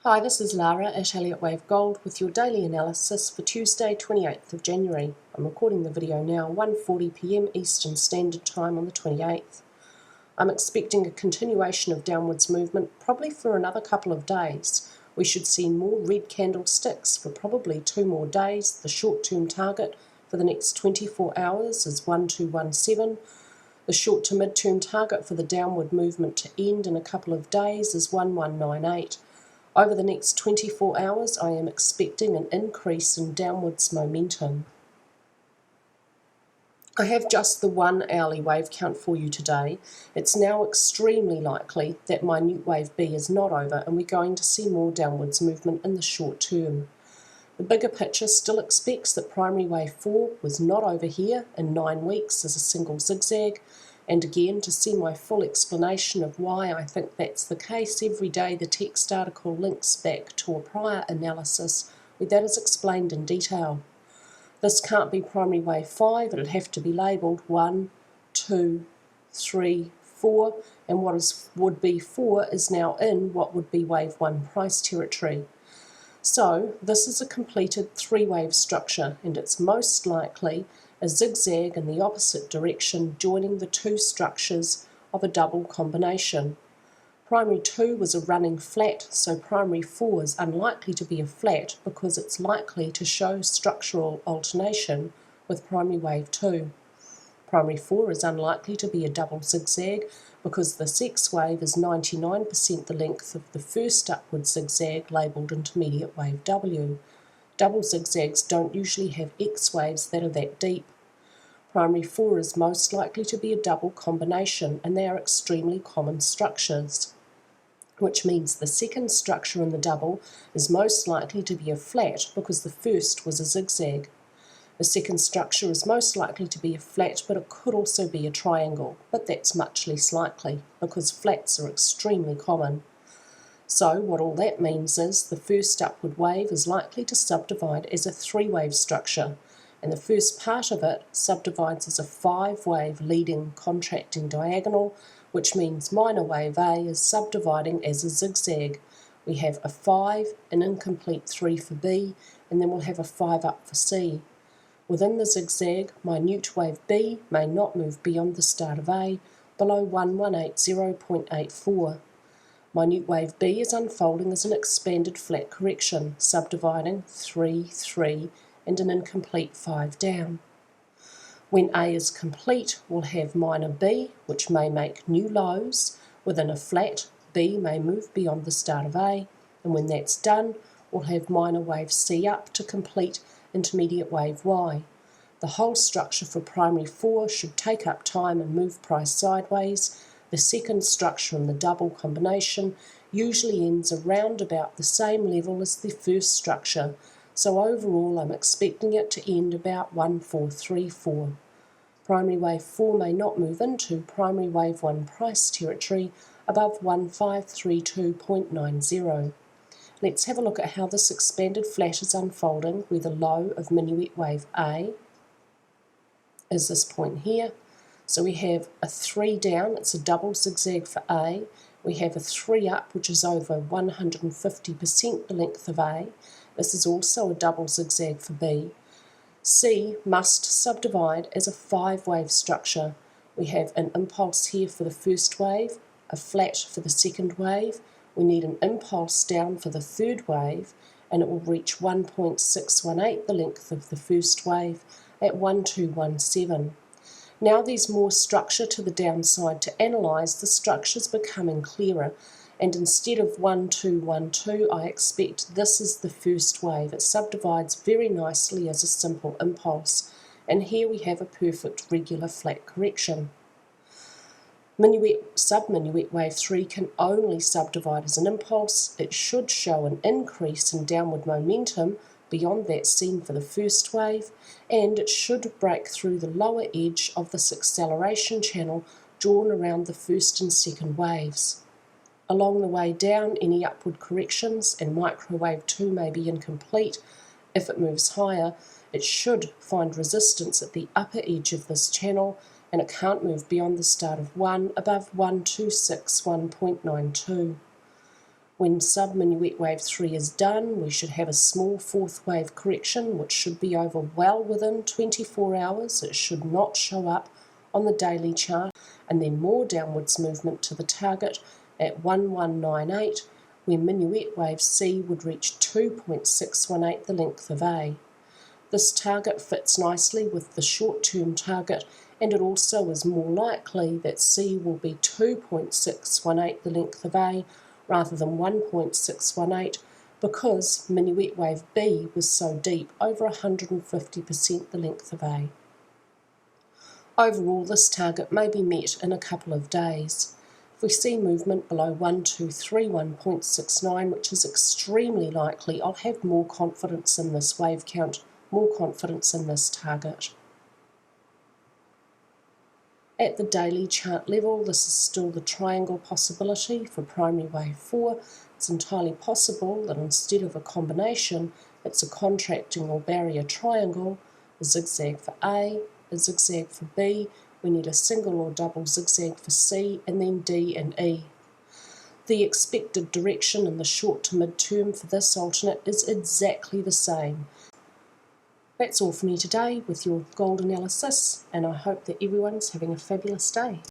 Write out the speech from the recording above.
Hi, this is Lara at Elliott Wave Gold with your daily analysis for Tuesday 28th of January. I'm recording the video now 1:40 p.m. Eastern Standard Time on the 28th. I'm expecting a continuation of downwards movement probably for another couple of days. We should see more red candlesticks for probably 2 more days. The short-term target for the next 24 hours is 1217. The short to mid-term target for the downward movement to end in a couple of days is 1198. Over the next 24 hours, I am expecting an increase in downwards momentum. I have just the 1 hourly wave count for you today. It's now extremely likely that minute wave B is not over and we're going to see more downwards movement in the short term. The bigger picture still expects that primary wave 4 was not over here in 9 weeks as a single zigzag. And again, to see my full explanation of why I think that's the case, every day the text article links back to a prior analysis where that is explained in detail. This can't be primary wave 5, it'd have to be labelled 1, 2, 3, 4, and what would be 4 is now in what would be wave 1 price territory. So this is a completed 3-wave structure, and it's most likely a zigzag in the opposite direction joining the 2 structures of a double combination. Primary 2 was a running flat, so primary 4 is unlikely to be a flat because it's likely to show structural alternation with primary wave 2. Primary 4 is unlikely to be a double zigzag because this X wave is 99% the length of the first upward zigzag labelled intermediate wave W. Double zigzags don't usually have X waves that are that deep. Primary 4 is most likely to be a double combination, and they are extremely common structures, which means the second structure in the double is most likely to be a flat because the first was a zigzag. The second structure is most likely to be a flat, but it could also be a triangle, but that's much less likely because flats are extremely common. So what all that means is the first upward wave is likely to subdivide as a 3-wave structure, and the first part of it subdivides as a 5-wave leading contracting diagonal, which means minor wave A is subdividing as a zigzag. We have a 5, an incomplete 3 for B, and then we'll have a 5 up for C. Within the zigzag, minute wave B may not move beyond the start of A, below 1180.84. Minute wave B is unfolding as an expanded flat correction, subdividing 3, 3, and an incomplete 5 down. When A is complete, we'll have minor B, which may make new lows. Within a flat, B may move beyond the start of A, and when that's done, we'll have minor wave C up to complete intermediate wave Y. The whole structure for primary 4 should take up time and move price sideways. The second structure in the double combination usually ends around about the same level as the first structure, so overall I'm expecting it to end about 1434. Primary wave 4 may not move into primary wave 1 price territory above 1532.90. Let's have a look at how this expanded flat is unfolding, where the low of minuet wave A is this point here. So we have a 3 down, it's a double zigzag for A. We have a 3 up, which is over 150% the length of A. This is also a double zigzag for B. C must subdivide as a 5-wave structure. We have an impulse here for the first wave, a flat for the second wave. We need an impulse down for the third wave, and it will reach 1.618, the length of the first wave, at 1217. Now there's more structure to the downside to analyse. The structure's becoming clearer, and instead of 1212, I expect this is the first wave. It subdivides very nicely as a simple impulse, and here we have a perfect regular flat correction. Subminuet wave 3 can only subdivide as an impulse. It should show an increase in downward momentum beyond that seen for the first wave, and it should break through the lower edge of this acceleration channel drawn around the first and second waves. Along the way down, any upward corrections, and microwave 2 may be incomplete. If it moves higher, it should find resistance at the upper edge of this channel, and it can't move beyond the start of 1 above 1261.92. When sub-minuet wave 3 is done, we should have a small fourth wave correction, which should be over well within 24 hours. It should not show up on the daily chart, and then more downwards movement to the target at 1198, where minuet wave C would reach 2.618, the length of A. This target fits nicely with the short-term target, and it also is more likely that C will be 2.618, the length of A, rather than 1.618, because minuet wave B was so deep, over 150% the length of A. Overall, this target may be met in a couple of days. If we see movement below 1231.69, which is extremely likely, I'll have more confidence in this wave count, more confidence in this target. At the daily chart level, this is still the triangle possibility for primary wave 4. It's entirely possible that instead of a combination, it's a contracting or barrier triangle, a zigzag for A, a zigzag for B, we need a single or double zigzag for C, and then D and E. The expected direction in the short to mid-term for this alternate is exactly the same. That's all for me today with your gold analysis, and I hope that everyone's having a fabulous day.